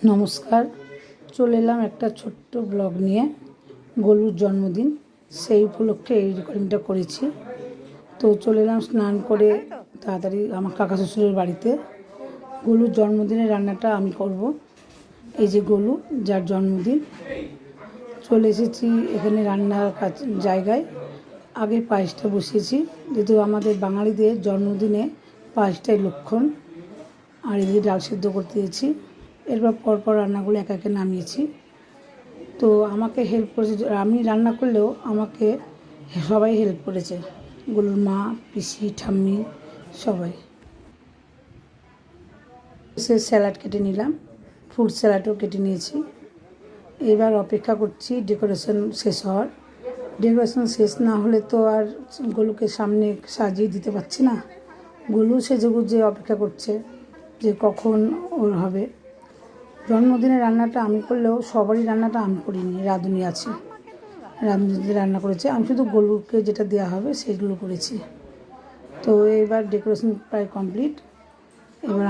নমস্কার, চলে এলাম একটা ছোট্ট ব্লগ নিয়ে। গোলুর জন্মদিন, সেই উপলক্ষে এই রেকর্ডিংটা করেছি। তো চলে এলাম স্নান করে তাড়াতাড়ি আমার কাকা শ্বশুরের বাড়িতে। গোলুর জন্মদিনের রান্নাটা আমি করব। এই যে গোলু, যার জন্মদিন, চলে এসেছি এখানে রান্নার জায়গায়। আগে পায়েসটা বসিয়েছি, যেহেতু আমাদের বাঙালিদের জন্মদিনে পায়েসটাই লক্ষণ। আর এদিকে ডাল সিদ্ধ করতে দিয়েছি। এরপর পরপর রান্নাগুলো একে একে নামিয়েছি। তো আমাকে হেল্প করেছে, আমি রান্না করলেও আমাকে সবাই হেল্প করেছে, গোলুর মা, পিসি, ঠাম্মি, সবাই। সে স্যালাড কেটে নিলাম, ফ্রুট স্যালাডও কেটে নিয়েছি। এবার অপেক্ষা করছি ডেকোরেশন শেষ হওয়ার। ডেকোরেশন শেষ না হলে তো আর গোলুকে সামনে সাজিয়ে দিতে পারছি না। গোলু সেজেগুজে অপেক্ষা করছে যে কখন ওর হবে। জন্মদিনের রান্নাটা আমি করলেও সবারই রান্নাটা আমি করিনি, রাঁধুনি আছে, রাঁধুনি রান্না করেছে। আমি শুধু গোলুকে যেটা দেওয়া হবে সেগুলো করেছি। তো এবার ডেকোরেশন প্রায় কমপ্লিট। এবার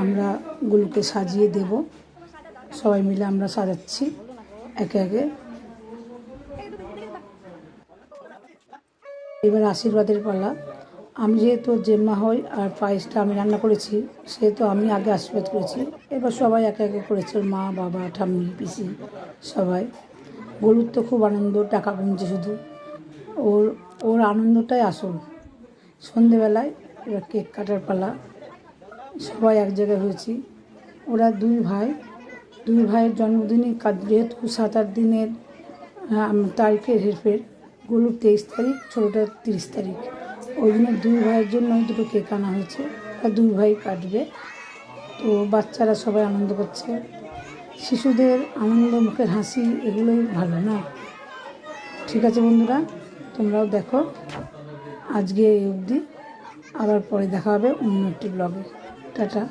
আমরা গোলুকে সাজিয়ে দেব, সবাই মিলে আমরা সাজাচ্ছি একে একে। এবার আশীর্বাদের পালা। আমি যেহেতু জেম্মা হই আর পায়েসটা আমি রান্না করেছি, সেহেতু আমি আগে আশীর্বাদ করেছি। এবার সবাই একে একে করেছে, মা, বাবা, ঠাম্মি, পিসি, সবাই। গোলুর তো খুব আনন্দ, টাকা গুনছে শুধু। ওর আনন্দটাই আসল। সন্ধেবেলায় এবার কেক কাটার পালা। সবাই এক জায়গায় হয়েছি। ওরা দুই ভাইয়ের জন্মদিনই যেহেতু 7-8 দিনের তারিখের হেরফের। গোলুর 23 তারিখ, ছোটোটার 30 তারিখ। ওই জন্য দুই ভাইয়ের জন্য দুটো কেক আনা হয়েছে, আর দুই ভাই কাটবে। তো বাচ্চারা সবাই আনন্দ করছে। শিশুদের আনন্দ, মুখের হাসি, এগুলোই ভালো না? ঠিক আছে বন্ধুরা, তোমরাও দেখো। আজকে এই অবধি, আবার পরে দেখা হবে অন্য একটি ব্লগে। টাটা।